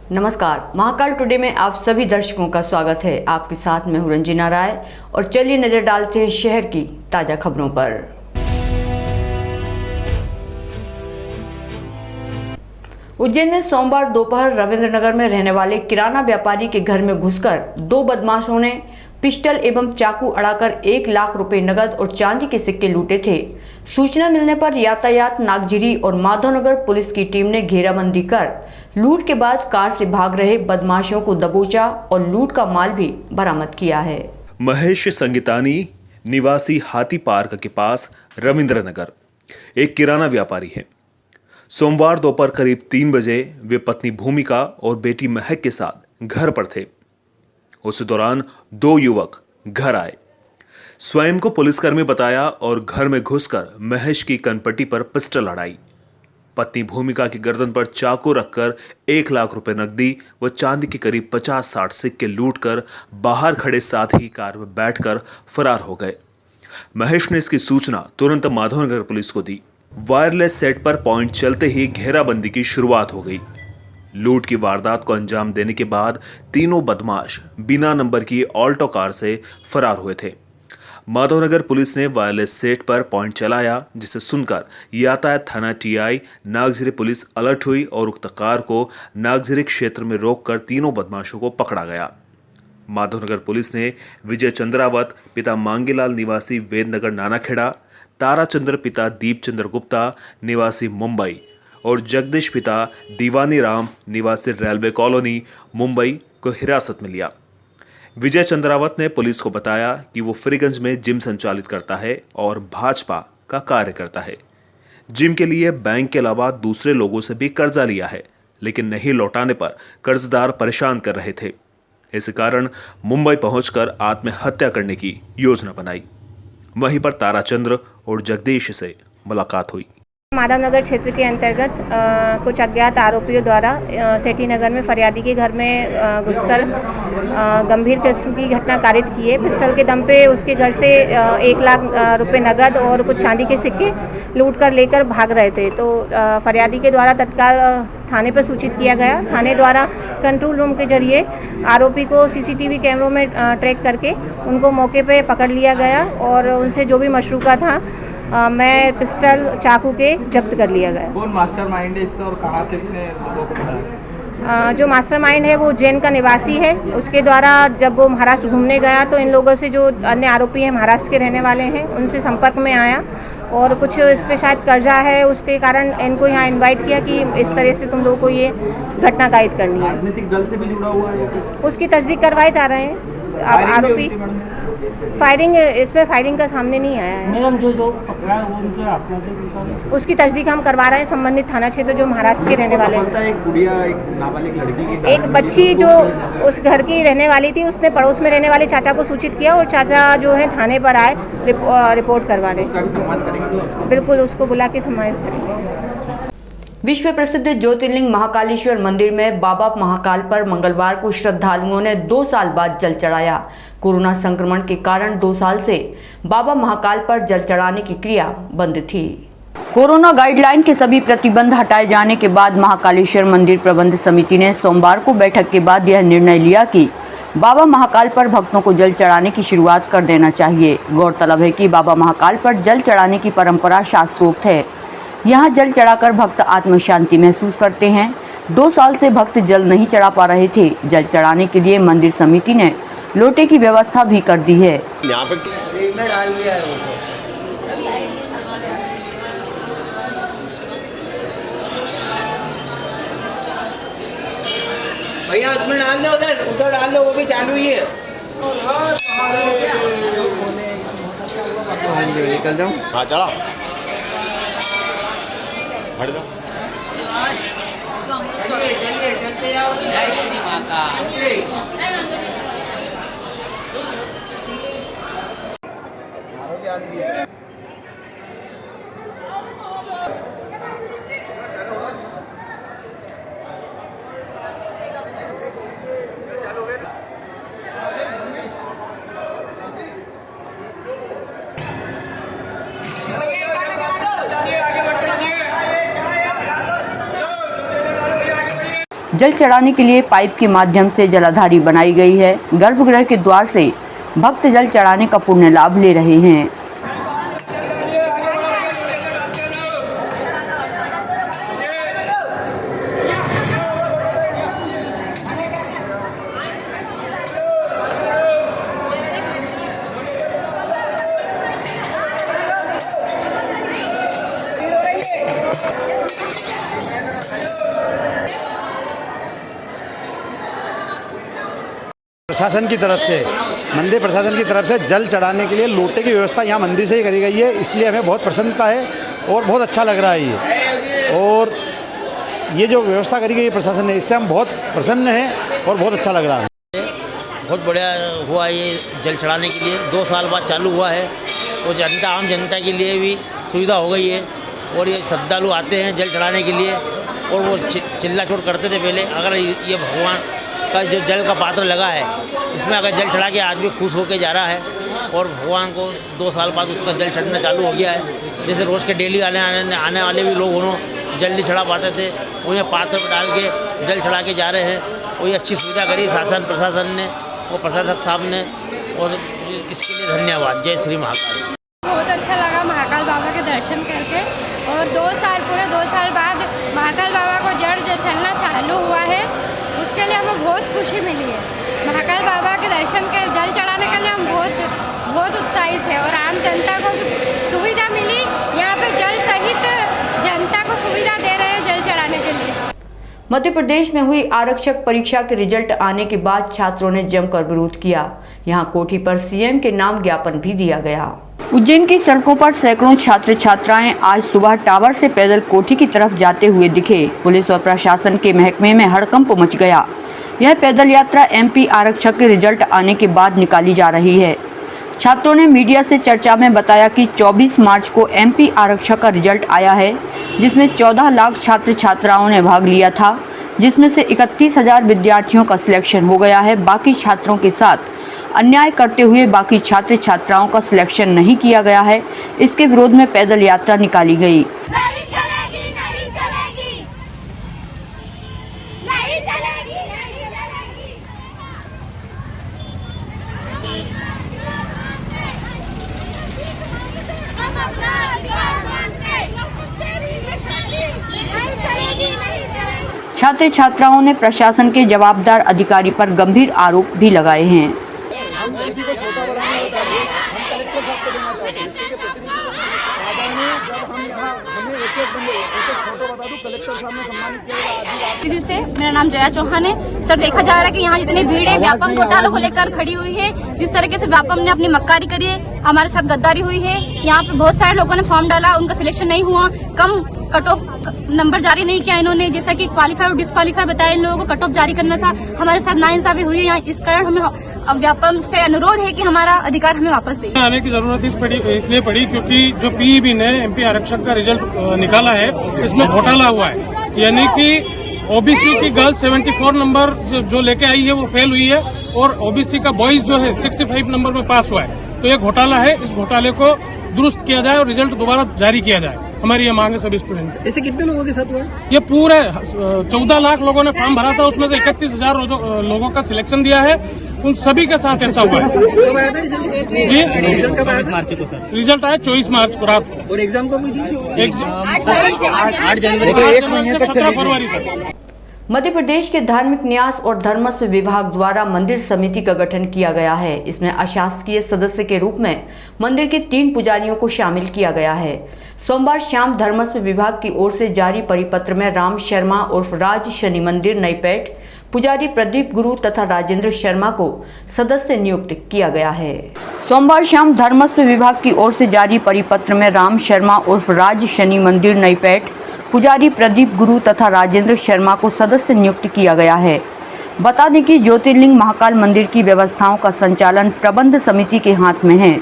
नमस्कार, महाकाल टुडे में आप सभी दर्शकों का स्वागत है। आपके साथ मैं हूं रंजना राय और चलिए नजर डालते हैं शहर की ताजा खबरों पर। उज्जैन में सोमवार दोपहर रविंद्रनगर में रहने वाले किराना व्यापारी के घर में घुसकर दो बदमाशों ने पिस्टल एवं चाकू अड़ाकर 1 लाख रुपए नगद और चांदी के सिक्के लूटे थे। सूचना मिलने पर यातायात, नागजिरी और माधवनगर पुलिस की टीम ने घेराबंदी कर लूट के बाद कार से भाग रहे बदमाशों को दबोचा और लूट का माल भी बरामद किया है। महेश संगीतानी निवासी हाथी पार्क के पास रविंद्रनगर एक किराना व्यापारी है। सोमवार दोपहर करीब 3 बजे वे पत्नी भूमिका और बेटी महक के साथ घर पर थे। उस दौरान 2 युवक घर आए, स्वयं को पुलिसकर्मी बताया और घर में घुसकर महेश की कनपट्टी पर पिस्टल अड़ाई। पत्नी भूमिका की गर्दन पर चाकू रखकर 1 लाख रुपए नकदी व चांदी के करीब 50-60 सिक्के लूटकर बाहर खड़े साथी की कार में बैठकर फरार हो गए। महेश ने इसकी सूचना तुरंत माधवनगर पुलिस को दी। वायरलेस सेट पर पॉइंट चलते ही घेराबंदी की शुरुआत हो गई। लूट की वारदात को अंजाम देने के बाद तीनों बदमाश बिना नंबर की ऑल्टो कार से फरार हुए थे। माधवनगर पुलिस ने वायरलेस सेट पर पॉइंट चलाया, जिसे सुनकर यातायात थाना टीआई नागजिरी पुलिस अलर्ट हुई और उक्त कार को नागजिरी क्षेत्र में रोककर तीनों बदमाशों को पकड़ा गया। माधवनगर पुलिस ने विजय चंद्रावत पिता मांगीलाल निवासी वेदनगर नानाखेड़ा, ताराचंद्र पिता दीपचंद्र गुप्ता निवासी मुंबई और जगदीश पिता दीवानी राम निवासी रेलवे कॉलोनी मुंबई को हिरासत में लिया। विजय चंद्रावत ने पुलिस को बताया कि वो फ्रीगंज में जिम संचालित करता है और भाजपा का कार्य करता है। जिम के लिए बैंक के अलावा दूसरे लोगों से भी कर्जा लिया है, लेकिन नहीं लौटाने पर कर्जदार परेशान कर रहे थे। इस कारण मुंबई पहुंचकर आत्महत्या करने की योजना बनाई। वहीं पर ताराचंद्र और जगदीश से मुलाकात हुई। माधवनगर क्षेत्र के अंतर्गत कुछ अज्ञात आरोपियों द्वारा सेठी नगर में फरियादी के घर में घुसकर गंभीर किस्म की घटना कारित की है। पिस्टल के दम पे उसके घर से 1 लाख रुपए नगद और कुछ चांदी के सिक्के लूट कर लेकर भाग रहे थे। तो फरियादी के द्वारा तत्काल थाने पर सूचित किया गया। थाने द्वारा कंट्रोल रूम के जरिए आरोपी को सीसीटीवी कैमरों में ट्रैक करके उनको मौके पे पकड़ लिया गया और उनसे जो भी मशरूका था मैं पिस्टल चाकू के जब्त कर लिया गया। कौन मास्टरमाइंड है इसका और कहाँ से इसने लोगों को बनाया? जो मास्टरमाइंड है वो उज्जैन का निवासी है। उसके द्वारा जब वो महाराष्ट्र घूमने गया तो इन लोगों से जो अन्य आरोपी हैं महाराष्ट्र के रहने वाले हैं उनसे संपर्क में आया और कुछ इस पर शायद कर्जा है, उसके कारण इनको यहाँ इनवाइट किया कि इस तरह से तुम लोगों को ये घटना कायद करनी है। राजनीतिक दल से भी जुड़ा हुआ है? उसकी तस्दीक करवाए जा रहे हैं। आरोपी फायरिंग, इसमें फायरिंग का सामने नहीं आया है। मैडम जो पकड़ा है वो उनके आपको उसकी तस्दीक हम करवा रहे हैं। संबंधित थाना क्षेत्र जो महाराष्ट्र के रहने वाले हैं। एक गुड़िया, एक नाबालिग लड़की की, एक बच्ची जो उस घर की रहने वाली थी, उसने पड़ोस में रहने वाले चाचा को सूचित किया और चाचा जो है थाने पर आए रिपोर्ट करवाने। बिल्कुल, उसको बुला के सम्मानित करेंगे। विश्व प्रसिद्ध ज्योतिर्लिंग महाकालेश्वर मंदिर में बाबा महाकाल पर मंगलवार को श्रद्धालुओं ने 2 साल बाद जल चढ़ाया। कोरोना संक्रमण के कारण 2 साल से बाबा महाकाल पर जल चढ़ाने की क्रिया बंद थी। कोरोना गाइडलाइन के सभी प्रतिबंध हटाए जाने के बाद महाकालेश्वर मंदिर प्रबंध समिति ने सोमवार को बैठक के बाद यह निर्णय लिया कि बाबा महाकाल पर भक्तों को जल चढ़ाने की शुरुआत कर देना चाहिए। गौरतलब है कि बाबा महाकाल पर जल चढ़ाने की परंपरा शास्त्रोक्त है। यहाँ जल चढ़ाकर भक्त आत्म शांति महसूस करते हैं। 2 साल से भक्त जल नहीं चढ़ा पा रहे थे। जल चढ़ाने के लिए मंदिर समिति ने लोटे की व्यवस्था भी कर दी है। यहाँ पे भैया उसमें डाल दो, उधर डाल दो, वो भी चालू ही है। निकल जाओ। हाँ चला हट जाओ। चलिए चलते जाओ। जय श्री माता। जल चढ़ाने के लिए पाइप के माध्यम से जलाधारी बनाई गई है। गर्भगृह के द्वार से भक्त जल चढ़ाने का पुण्य लाभ ले रहे हैं। प्रशासन की तरफ से, मंदिर प्रशासन की तरफ से जल चढ़ाने के लिए लोटे की व्यवस्था यहाँ मंदिर से ही करी गई है, इसलिए हमें बहुत प्रसन्नता है और बहुत अच्छा लग रहा है ये। और ये जो व्यवस्था करी गई है प्रशासन ने, इससे हम बहुत प्रसन्न हैं और बहुत अच्छा लग रहा है। बहुत बढ़िया हुआ ये जल चढ़ाने के लिए, 2 साल बाद चालू हुआ है और जनता, आम जनता के लिए भी सुविधा हो गई है। और ये श्रद्धालु आते हैं जल चढ़ाने के लिए और वो चिल्ला चोट करते थे पहले। अगर ये भगवान का जो जल का पात्र लगा है, इसमें अगर जल चढ़ा के आदमी खुश होकर जा रहा है और भगवान को 2 साल बाद उसका जल चढ़ना चालू हो गया है। जैसे रोज़ के डेली आने वाले भी लोग उन्होंने जल नहीं चढ़ा पाते थे, उन्हें पात्र में डाल के जल चढ़ा के जा रहे हैं। और ये अच्छी सुविधा करी शासन प्रशासन ने और प्रशासक साहब ने, और इसके लिए धन्यवाद। जय श्री महाकाल। बहुत अच्छा लगा महाकाल बाबा के दर्शन करके, और 2 साल बाद महाकाल बाबा को जल चलना चालू हुआ है, उसके लिए हमें बहुत खुशी मिली है। महाकाल बाबा के दर्शन के जल चढ़ाने के लिए हम बहुत उत्साहित है और आम जनता को सुविधा मिली। यहाँ पे जल सहित जनता को सुविधा दे रहे हैं जल चढ़ाने के लिए। मध्य प्रदेश में हुई आरक्षक परीक्षा के रिजल्ट आने के बाद छात्रों ने जमकर विरोध किया। यहां कोठी पर सीएम के नाम ज्ञापन भी दिया गया। उज्जैन की सड़कों पर सैकड़ों छात्र छात्राएं आज सुबह टावर से पैदल कोठी की तरफ जाते हुए दिखे। पुलिस और प्रशासन के महकमे में हड़कंप मच गया। यह पैदल यात्रा एमपी आरक्षक के रिजल्ट आने के बाद निकाली जा रही है। छात्रों ने मीडिया से चर्चा में बताया कि 24 मार्च को एमपी आरक्षक का रिजल्ट आया है, जिसमें 14 लाख छात्र छात्राओं ने भाग लिया था, जिसमें से 31,000 विद्यार्थियों का सिलेक्शन हो गया है। बाकी छात्रों के साथ अन्याय करते हुए बाकी छात्र छात्राओं का सिलेक्शन नहीं किया गया है। इसके विरोध में पैदल यात्रा निकाली गई। छात्र छात्राओं ने प्रशासन के जवाबदार अधिकारी पर गंभीर आरोप भी लगाए हैं। से मेरा नाम जया चौहान है। सर, देखा जा रहा है कि यहाँ जितनी भीड़ है व्यापम घोटालों को लेकर खड़ी हुई है। जिस तरीके से व्यापम ने अपनी मक्कारी करी है, हमारे साथ गद्दारी हुई है। यहाँ पे बहुत सारे लोगों ने फॉर्म डाला, उनका सिलेक्शन नहीं हुआ, कम कट ऑफ नंबर जारी नहीं किया इन्होंने। जैसा कि क्वालिफाई और डिस्क्वालीफाई बताया, इन लोगों को कट ऑफ जारी करना था। हमारे साथ नाइंसाफी हुई है यहाँ। इस कारण हमें अब व्यापम से अनुरोध है कि हमारा अधिकार हमें वापस दें। आने की जरूरत इसलिए पड़ी क्योंकि जो पीईबी ने एमपी आरक्षक का रिजल्ट निकाला है, इसमें घोटाला हुआ है। यानी कि ओबीसी की गर्ल्स 74 नंबर जो लेके आई है वो फेल हुई है और ओबीसी का बॉयज जो है 65 नंबर में पास हुआ है। तो ये घोटाला है, इस घोटाले को दुरुस्त किया जाए और रिजल्ट दोबारा जारी किया जाए। हमारी ये मांग है सभी स्टूडेंट। ऐसे कितने लोगों के साथ हुआ? ये पूरे 14 लाख लोगों ने फॉर्म भरा था, उसमें से 31,000 लोगों का सिलेक्शन दिया है। उन सभी के साथ ऐसा हुआ है जी। रिजल्ट आया 24 मार्च को रात को। और एग्जाम कब हुई थी? 8 जनवरी 17 फरवरी तक। मध्य प्रदेश के धार्मिक न्यास और धर्मस्व विभाग द्वारा मंदिर समिति का गठन किया गया है। इसमें अशासकीय सदस्य के रूप में मंदिर के 3 पुजारियों को शामिल किया गया है। सोमवार शाम धर्मस्व विभाग की ओर से जारी परिपत्र में राम शर्मा उर्फ राज शनि मंदिर नईपेट, पुजारी प्रदीप गुरु तथा राजेंद्र शर्मा को सदस्य नियुक्त किया गया है। सोमवार शाम धर्मस्व विभाग की ओर से जारी परिपत्र में राम शर्मा उर्फ राज शनि मंदिर नईपेट, पुजारी प्रदीप गुरु तथा राजेंद्र शर्मा को सदस्य नियुक्त किया गया है। बता दें कि ज्योतिर्लिंग महाकाल मंदिर की व्यवस्थाओं का संचालन प्रबंध समिति के हाथ में है।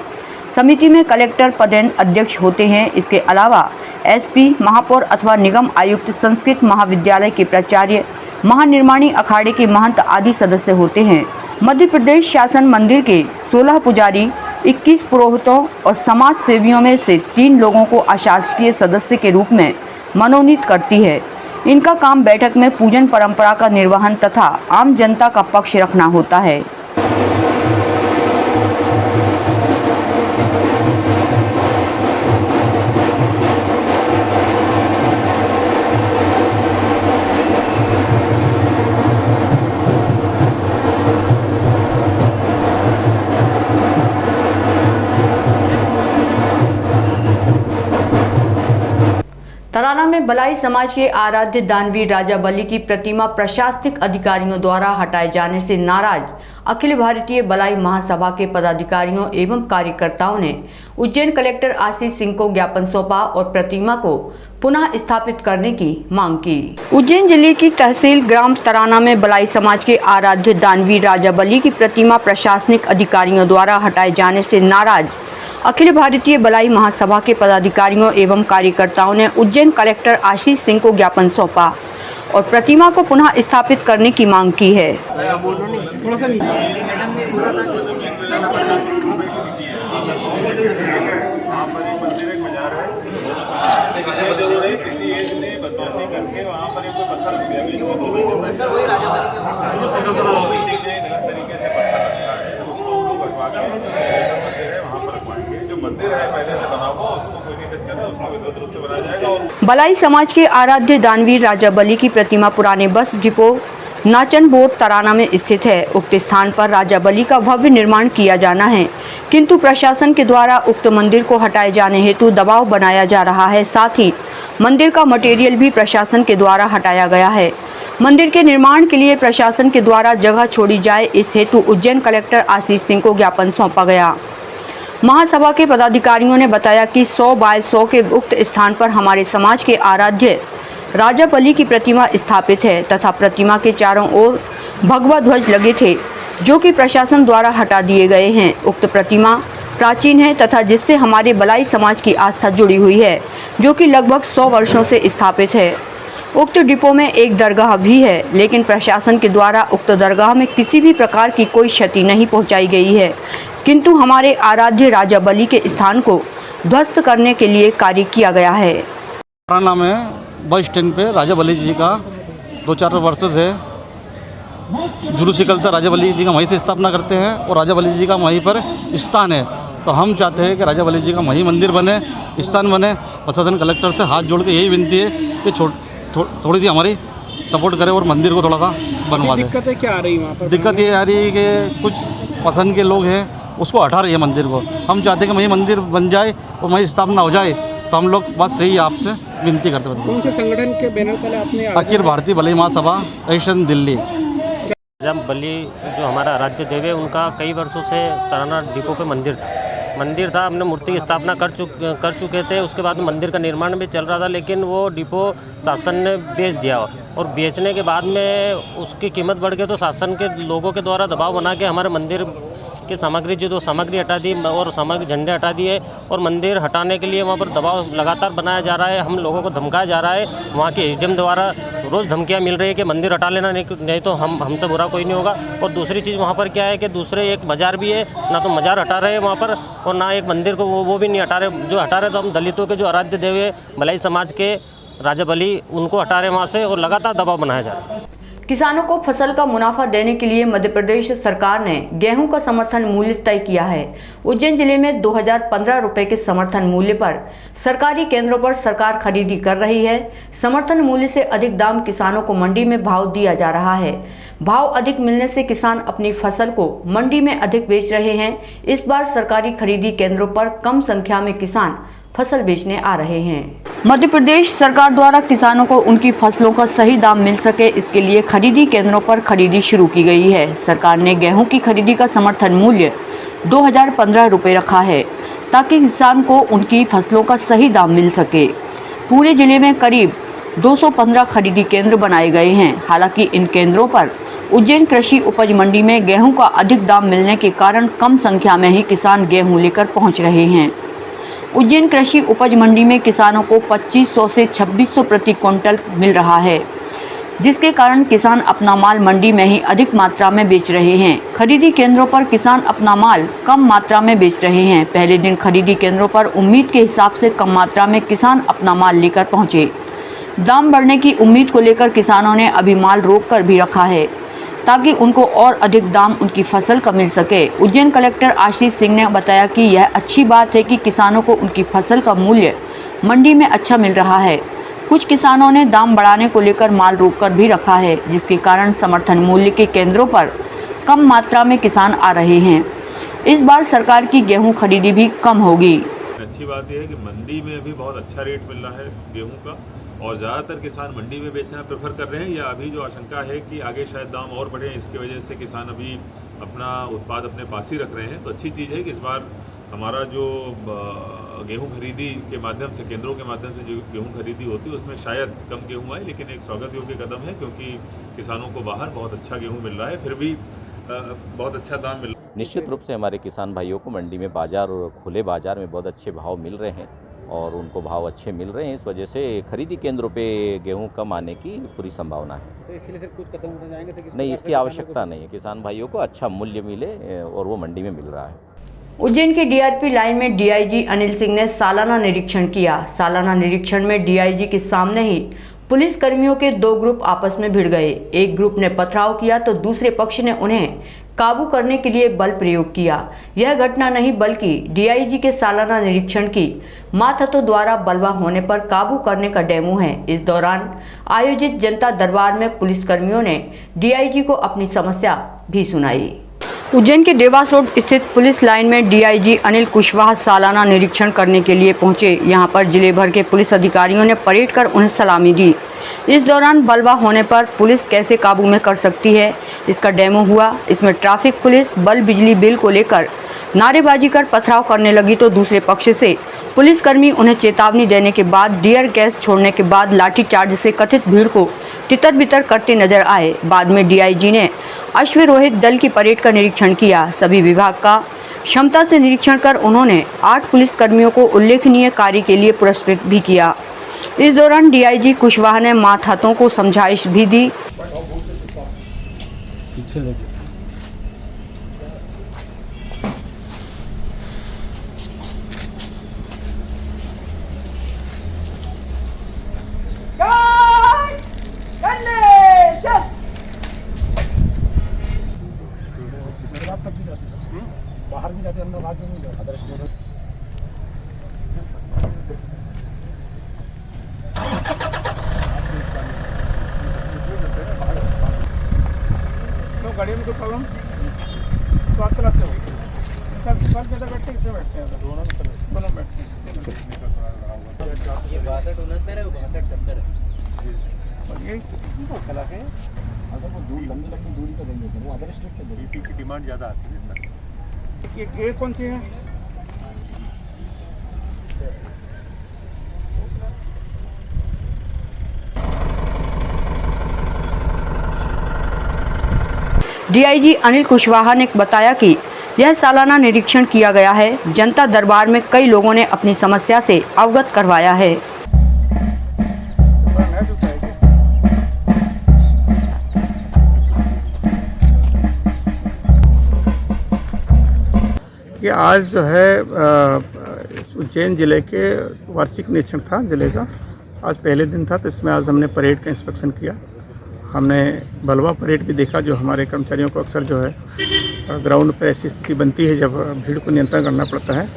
समिति में कलेक्टर पदेन अध्यक्ष होते हैं। इसके अलावा एसपी, महापौर अथवा निगम आयुक्त, संस्कृत महाविद्यालय के प्राचार्य, महानिर्माणी अखाड़े के महंत आदि सदस्य होते हैं। मध्य प्रदेश शासन मंदिर के 16 पुजारी, 21 पुरोहितों और समाज सेवियों में से 3 लोगों को अशासकीय सदस्य के रूप में मनोनीत करती है। इनका काम बैठक में पूजन परंपरा का निर्वहन तथा आम जनता का पक्ष रखना होता है। तराना में बलाई समाज के आराध्य दानवीर राजा बली की प्रतिमा प्रशासनिक अधिकारियों द्वारा हटाए जाने से नाराज अखिल भारतीय बलाई महासभा के पदाधिकारियों एवं कार्यकर्ताओं ने उज्जैन कलेक्टर आशीष सिंह को ज्ञापन सौंपा और प्रतिमा को पुनः स्थापित करने की मांग की। उज्जैन जिले की तहसील ग्राम तराना में बलाई समाज के आराध्य दानवीर राजा बली की प्रतिमा प्रशासनिक अधिकारियों द्वारा हटाए जाने से नाराज अखिल भारतीय बलाई महासभा के पदाधिकारियों एवं कार्यकर्ताओं ने उज्जैन कलेक्टर आशीष सिंह को ज्ञापन सौंपा और प्रतिमा को पुनः स्थापित करने की मांग की है। बलाई समाज के आराध्य दानवीर राजा बली की प्रतिमा पुराने बस डिपो नाचन बोर्ड तराना में स्थित है। उक्त स्थान पर राजा बली का भव्य निर्माण किया जाना है, किंतु प्रशासन के द्वारा उक्त मंदिर को हटाए जाने हेतु दबाव बनाया जा रहा है। साथ ही मंदिर का मटेरियल भी प्रशासन के द्वारा हटाया गया है। मंदिर के निर्माण के लिए प्रशासन के द्वारा जगह छोड़ी जाए, इस हेतु उज्जैन कलेक्टर आशीष सिंह को ज्ञापन सौंपा गया। महासभा के पदाधिकारियों ने बताया कि 100 बाय 100 के उक्त स्थान पर हमारे समाज के आराध्य राजा बली की प्रतिमा स्थापित है तथा प्रतिमा के चारों ओर भगवा ध्वज लगे थे, जो कि प्रशासन द्वारा हटा दिए गए हैं। उक्त प्रतिमा प्राचीन है तथा जिससे हमारे बलाई समाज की आस्था जुड़ी हुई है, जो कि लगभग 100 वर्षों से स्थापित है। उक्त डिपो में एक दरगाह भी है, लेकिन प्रशासन के द्वारा उक्त दरगाह में किसी भी प्रकार की कोई क्षति नहीं पहुंचाई गई है, किंतु हमारे आराध्य राजा बली के स्थान को ध्वस्त करने के लिए कार्य किया गया है। तराना में बस स्टैंड पे राजा बली जी का 2-4 वर्षों से जुलूस निकलता, राजा बली जी का वहीं से स्थापना करते हैं और राजा बली जी का वहीं पर स्थान है। तो हम चाहते हैं कि राजा बली जी का वहीं मंदिर बने, स्थान बने। प्रशासन कलेक्टर से हाथ जोड़ के यही विनती है कि थोड़ी सी हमारी सपोर्ट करे और मंदिर को थोड़ा सा बनवा दे। दिक्कतें क्या आ रही वहाँ पर? दिक्कत ये आ रही है कि कुछ पसंद के लोग हैं, उसको हटा रही है मंदिर को। हम चाहते हैं कि वहीं मंदिर बन जाए और वहीं स्थापना हो जाए, तो हम लोग बस यही आपसे विनती करते हैं। कौन से संगठन के बैनर तले आपने? अखिल भारतीय बली महासभा स्टेशन दिल्ली। राजा बली जो हमारा आराध्य देव है, उनका कई वर्षों से तराना डिपो पे मंदिर था। हमने मूर्ति की स्थापना कर चुके थे। उसके बाद मंदिर का निर्माण भी चल रहा था, लेकिन वो डिपो शासन ने बेच दिया और बेचने के बाद में उसकी कीमत बढ़ गई, तो शासन के लोगों के द्वारा दबाव बना के हमारे मंदिर की सामग्री सामग्री हटा दी और सामग्री झंडे हटा दिए और मंदिर हटाने के लिए वहाँ पर दबाव लगातार बनाया जा रहा है। हम लोगों को धमकाया जा रहा है। वहाँ के एसडीएम द्वारा रोज़ धमकियाँ मिल रही है कि मंदिर हटा लेना, नहीं तो हमसे बुरा कोई नहीं होगा। और दूसरी चीज़ वहाँ पर क्या है कि दूसरे एक मज़ार भी है, ना तो मज़ार हटा रहे हैं वहाँ पर और ना एक मंदिर को वो भी नहीं हटा रहे। जो हटा रहे तो हम दलितों के जो आराध्य देव है बलाई समाज के राजा बली, उनको हटा रहे वहाँ से और लगातार दबाव बनाया जा रहा है। किसानों को फसल का मुनाफा देने के लिए मध्य प्रदेश सरकार ने गेहूं का समर्थन मूल्य तय किया है। उज्जैन जिले में 2015 रुपए के समर्थन मूल्य पर सरकारी केंद्रों पर सरकार खरीदी कर रही है। समर्थन मूल्य से अधिक दाम किसानों को मंडी में भाव दिया जा रहा है। भाव अधिक मिलने से किसान अपनी फसल को मंडी में अधिक बेच रहे हैं। इस बार सरकारी खरीदी केंद्रों पर कम संख्या में किसान फसल बेचने आ रहे हैं। मध्य प्रदेश सरकार द्वारा किसानों को उनकी फसलों का सही दाम मिल सके, इसके लिए खरीदी केंद्रों पर खरीदी शुरू की गई है। सरकार ने गेहूं की खरीदी का समर्थन मूल्य 2015 रुपये रखा है, ताकि किसान को उनकी फसलों का सही दाम मिल सके। पूरे जिले में करीब 215 खरीदी केंद्र बनाए गए हैं। हालांकि इन केंद्रों पर उज्जैन कृषि उपज मंडी में गेहूं का अधिक दाम मिलने के कारण कम संख्या में ही किसान गेहूं लेकर पहुंच रहे हैं। उज्जैन कृषि उपज मंडी में किसानों को 2500 से 2600 प्रति क्विंटल मिल रहा है, जिसके कारण किसान अपना माल मंडी में ही अधिक मात्रा में बेच रहे हैं। खरीदी केंद्रों पर किसान अपना माल कम मात्रा में बेच रहे हैं। पहले दिन खरीदी केंद्रों पर उम्मीद के हिसाब से कम मात्रा में किसान अपना माल लेकर पहुंचे। दाम बढ़ने की उम्मीद को लेकर किसानों ने अभी माल रोक कर भी रखा है ताकि उनको और अधिक दाम उनकी फसल का मिल सके। उज्जैन कलेक्टर आशीष सिंह ने बताया कि यह अच्छी बात है कि किसानों को उनकी फसल का मूल्य मंडी में अच्छा मिल रहा है। कुछ किसानों ने दाम बढ़ाने को लेकर माल रोक कर भी रखा है, जिसके कारण समर्थन मूल्य के केंद्रों पर कम मात्रा में किसान आ रहे हैं। इस बार सरकार की गेहूं खरीदी भी कम होगी। अच्छी बात यह है कि मंडी में अभी बहुत अच्छा रेट मिल रहा है गेहूं का और ज़्यादातर किसान मंडी में बेचना प्रेफर कर रहे हैं, या अभी जो आशंका है कि आगे शायद दाम और बढ़े, इसकी वजह से किसान अभी अपना उत्पाद अपने पास ही रख रहे हैं। तो अच्छी चीज़ है कि इस बार हमारा जो गेहूं खरीदी के माध्यम से, केंद्रों के माध्यम से जो गेहूं खरीदी होती है उसमें शायद कम गेहूं आए, लेकिन एक स्वागत योग्य कदम है क्योंकि किसानों को बाहर बहुत अच्छा गेहूं मिल रहा है, फिर भी बहुत अच्छा दाम मिल रहा है। निश्चित रूप से हमारे किसान भाइयों को मंडी में बाज़ार और खुले बाज़ार में बहुत अच्छे भाव मिल रहे हैं और उनको भाव अच्छे मिल रहे हैं। इस वजह से खरीदी केंद्रों पे गेहूं कम आने की पूरी संभावना है। तो इसके लिए फिर कुछ कदम उठाए जाएंगे? तो नहीं, इसकी आवश्यकता नहीं है। किसान भाइयों को अच्छा मूल्य मिले और वो मंडी में मिल रहा है। उज्जैन के डीआरपी लाइन में डीआईजी अनिल सिंह ने सालाना निरीक्षण किया। सालाना निरीक्षण में डीआईजी के सामने ही पुलिस कर्मियों के दो ग्रुप आपस में भिड़ गए। एक ग्रुप ने पथराव किया तो दूसरे पक्ष ने उन्हें काबू करने के लिए बल प्रयोग किया। यह घटना नहीं बल्कि डीआईजी के सालाना निरीक्षण की मातहतों द्वारा बलवा होने पर काबू करने का डेमो है। इस दौरान आयोजित जनता दरबार में पुलिसकर्मियों ने डीआईजी को अपनी समस्या भी सुनाई। उज्जैन के देवास रोड स्थित पुलिस लाइन में डीआईजी अनिल कुशवाहा सालाना निरीक्षण करने के लिए पहुंचे। यहां पर जिले भर के पुलिस अधिकारियों ने परेड कर उन्हें सलामी दी। इस दौरान बलवा होने पर पुलिस कैसे काबू में कर सकती है, इसका डेमो हुआ। इसमें ट्रैफिक पुलिस बल बिजली बिल को लेकर नारेबाजी कर पथराव करने लगी तो दूसरे पक्ष से पुलिसकर्मी उन्हें चेतावनी देने के बाद डियर गैस छोड़ने के बाद लाठीचार्ज से कथित भीड़ को तितर बितर करते नजर आए। बाद में डीआईजी ने अश्वारोहित दल की परेड का निरीक्षण किया। सभी विभाग का क्षमता से निरीक्षण कर उन्होंने 8 पुलिसकर्मियों को उल्लेखनीय कार्य के लिए पुरस्कृत भी किया। इस दौरान डीआईजी कुशवाहा ने मातहतों को समझाइश भी दी। बाहर भी जाते अंदर भाग नहीं जाते आदर्श तो गाड़ी में कोई प्रॉब्लम तो आप चलाते हो सब किधर बैठते हैं? किसमें बैठते हैं? दोनों बैठते हैं। ये 62 69 है, 62 70 है और ये चला के अगर वो दूर लंबी दूरी का देंगे वो अदर स्टेट के बीपी की डिमांड ज़्यादा आती है। ये कौन सी है? डीआईजी अनिल कुशवाहा ने बताया कि यह सालाना निरीक्षण किया गया है। जनता दरबार में कई लोगों ने अपनी समस्या से अवगत करवाया है। कि आज जो है उज्जैन ज़िले के वार्षिक निरीक्षण था जिले का। आज पहले दिन था तो इसमें आज हमने परेड का इंस्पेक्शन किया। हमने बलवा परेड भी देखा। जो हमारे कर्मचारियों को अक्सर जो है ग्राउंड पर ऐसी स्थिति बनती है जब भीड़ को नियंत्रण करना पड़ता है,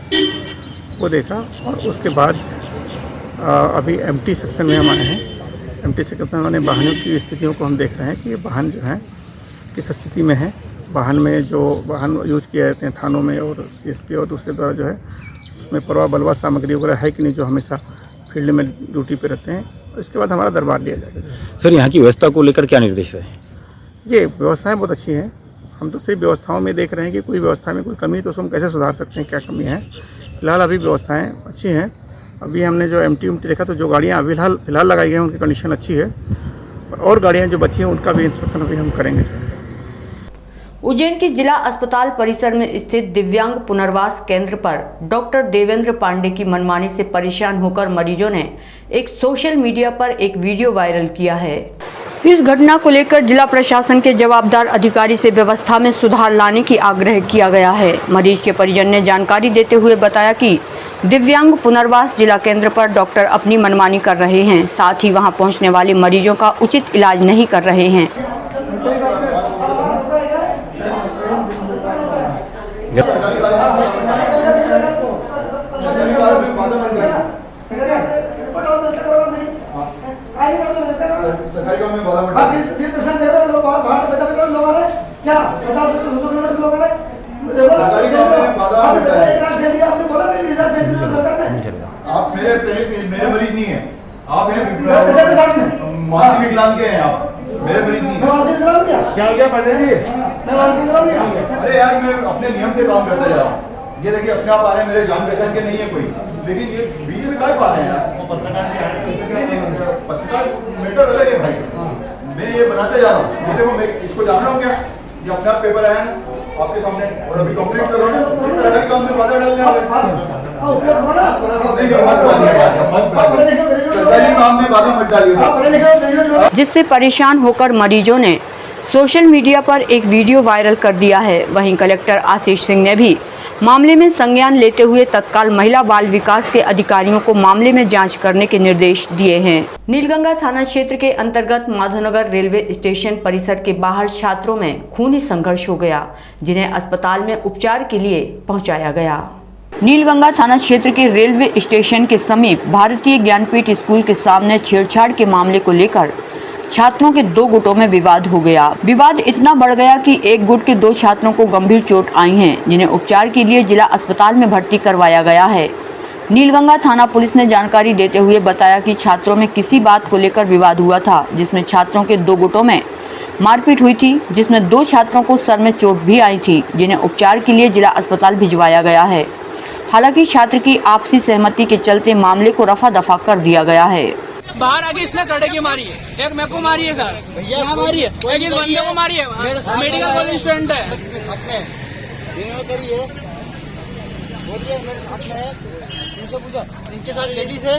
वो देखा। और उसके बाद अभी एमटी सेक्शन में हम आए हैं। एमटी सेक्शन में वाहनों की स्थितियों को हम देख रहे हैं कि ये वाहन जो है किस स्थिति में है। वाहन में जो वाहन यूज किए जाते हैं थानों में और सीएसपी और दूसरे द्वारा जो है उसमें परवा बलवा सामग्री वगैरह है कि नहीं, जो हमेशा फील्ड में ड्यूटी पे रहते हैं। इसके बाद हमारा दरबार लिया जाएगा। सर, यहाँ की व्यवस्था को लेकर क्या निर्देश है? ये व्यवस्थाएं बहुत अच्छी हैं। हम तो सिर्फ व्यवस्थाओं में देख रहे हैं कि कोई व्यवस्था में कोई कमी तो उसको हम कैसे सुधार सकते हैं, क्या कमी है। फिलहाल अभी व्यवस्थाएँ अच्छी हैं। अभी हमने जो एमटी देखा तो जो गाड़ियाँ अभी फिलहाल लगाई गई हैं उनकी कंडीशन अच्छी है और गाड़ियाँ जो बची हैं उनका भी इंस्पेक्शन अभी हम करेंगे। उज्जैन के जिला अस्पताल परिसर में स्थित दिव्यांग पुनर्वास केंद्र पर डॉक्टर देवेंद्र पांडे की मनमानी से परेशान होकर मरीजों ने एक सोशल मीडिया पर एक वीडियो वायरल किया है। इस घटना को लेकर जिला प्रशासन के जवाबदार अधिकारी से व्यवस्था में सुधार लाने की आग्रह किया गया है। मरीज के परिजन ने जानकारी देते हुए बताया कि दिव्यांग पुनर्वास जिला केंद्र पर डॉक्टर अपनी मनमानी कर रहे हैं, साथ ही वहां पहुंचने वाले मरीजों का उचित इलाज नहीं कर रहे हैं। सरकारी काम में बाधा बढ़ रही है। 20% दे रहे लोग बाहर से पैसा लोग आ रहे हैं क्या बताओ, लोग आ रहे हैं सरकारी काम में बाधा बढ़ रही है। आपने बोला आप मेरे मरीज नहीं है, आप मानसिक विकलांग के हैं, आप मेरे मरीज नहीं है। क्या हो गया पंडित जी? अरे यार मैं अपने नियम से काम करता जा रहा हूँ। ये देखिए अपने आप आ रहे हैं, मेरे जान पहचान के नहीं है कोई, लेकिन ये बीच में क्या पा रहे हैं यार? पत्रकार मैटर अलग है भाई, मैं ये बनाते जा रहा हूँ। देखो मैं इसको जान रहा हूँ क्या, ये अपना पेपर आया ना आपके सामने और अभी कंप्लीट कर रहा हूँ। सरकारी काम में बाधा डालने सरकारी काम में बाधा मत डालिए। जिससे परेशान होकर मरीजों ने सोशल मीडिया पर एक वीडियो वायरल कर दिया है। वहीं कलेक्टर आशीष सिंह ने भी मामले में संज्ञान लेते हुए तत्काल महिला बाल विकास के अधिकारियों को मामले में जांच करने के निर्देश दिए हैं। नीलगंगा थाना क्षेत्र के अंतर्गत माधवनगर रेलवे स्टेशन परिसर के बाहर छात्रों में खूनी संघर्ष हो गया, जिन्हें अस्पताल में उपचार के लिए पहुंचाया गया। नीलगंगा थाना क्षेत्र के रेलवे स्टेशन के समीप भारतीय ज्ञानपीठ स्कूल के सामने छेड़छाड़ के मामले को लेकर छात्रों के दो गुटों में विवाद हो गया। विवाद इतना बढ़ गया कि एक गुट के दो छात्रों को गंभीर चोट आई हैं, जिन्हें उपचार के लिए जिला अस्पताल में भर्ती करवाया गया है। नीलगंगा थाना पुलिस ने जानकारी देते हुए बताया कि छात्रों में किसी बात को लेकर विवाद हुआ था, जिसमें छात्रों के दो गुटों में मारपीट हुई थी, जिसमें दो छात्रों को सर में चोट भी आई थी, जिन्हें उपचार के लिए जिला अस्पताल भिजवाया गया है। हालांकि छात्र की आपसी सहमति के चलते मामले को रफा दफा कर दिया गया है। बाहर आके इसने कड़े की मारी है, एक मेरे को मारी है सर, यहाँ मारी है, एक इस बंदे को मारी है, मेडिकल कॉलेज स्टूडेंट है। मेरे साथ में है, इनसे पूछो, इनके साथ लेडीज है,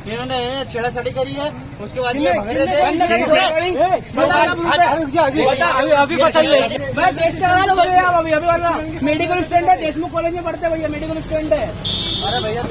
इन्होंने छेड़ाछाड़ी करी है, उसके बाद ये भग रहे थे। मैं टेस्ट करा लो भैया, अभी मेडिकल स्टूडेंट है, देशमुख कॉलेज में पढ़ते भैया, मेडिकल स्टूडेंट है। अरे भैया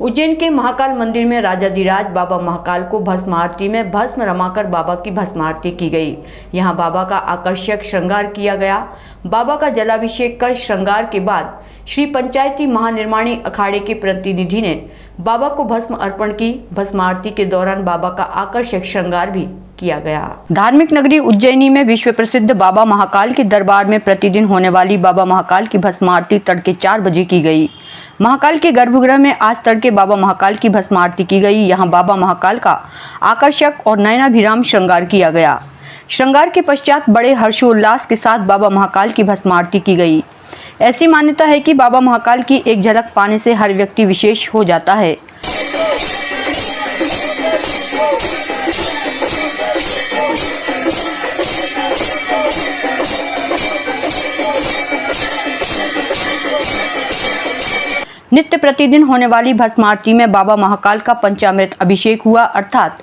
उज्जैन के महाकाल मंदिर में राजाधिराज बाबा महाकाल को भस्म आरती में भस्म रमाकर बाबा की भस्म आरती की गई। यहां बाबा का आकर्षक श्रृंगार किया गया। बाबा का जलाभिषेक कर श्रृंगार के बाद श्री पंचायती महानिर्माणी अखाड़े के प्रतिनिधि ने बाबा को भस्म अर्पण की। भस्म आरती के दौरान बाबा का आकर्षक श्रृंगार भी किया गया। धार्मिक नगरी उज्जैनी में विश्व प्रसिद्ध बाबा महाकाल के दरबार में प्रतिदिन होने वाली बाबा महाकाल की भस्म आरती तड़के 4 बजे की गई। महाकाल के गर्भगृह में आज तड़के बाबा महाकाल की भस्म आरती की गई। यहां बाबा महाकाल का आकर्षक और नयनाभिराम श्रृंगार किया गया। श्रृंगार के पश्चात बड़े हर्षोल्लास के साथ बाबा महाकाल की भस्म आरती की गई। ऐसी मान्यता है कि बाबा महाकाल की एक झलक पाने से हर व्यक्ति विशेष हो जाता है। नित्य प्रतिदिन होने वाली भस्म आरती में बाबा महाकाल का पंचामृत अभिषेक हुआ, अर्थात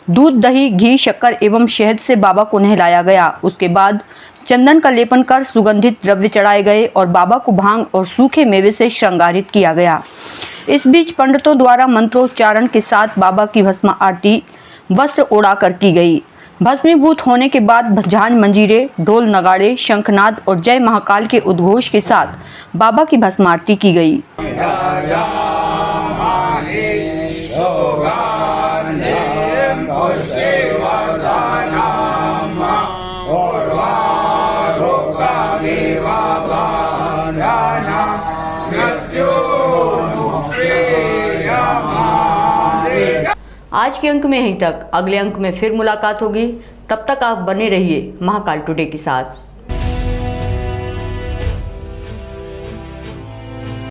दूध, दही, घी, शक्कर एवं शहद से बाबा को नहलाया गया। उसके बाद चंदन का लेपन कर सुगंधित द्रव्य चढ़ाए गए और बाबा को भांग और सूखे मेवे से श्रृंगारित किया गया। इस बीच पंडितों द्वारा मंत्रोच्चारण के साथ बाबा की भस्म आरती वस्त्र ओढ़ाकर की गई। भस्मीभूत होने के बाद झांझ, मंजीरे, ढोल, नगाड़े, शंखनाद और जय महाकाल के उद्घोष के साथ बाबा की भस्म आरती की गई। आज के अंक में यहीं तक। अगले अंक में फिर मुलाकात होगी। तब तक आप बने रहिए महाकाल टुडे के साथ।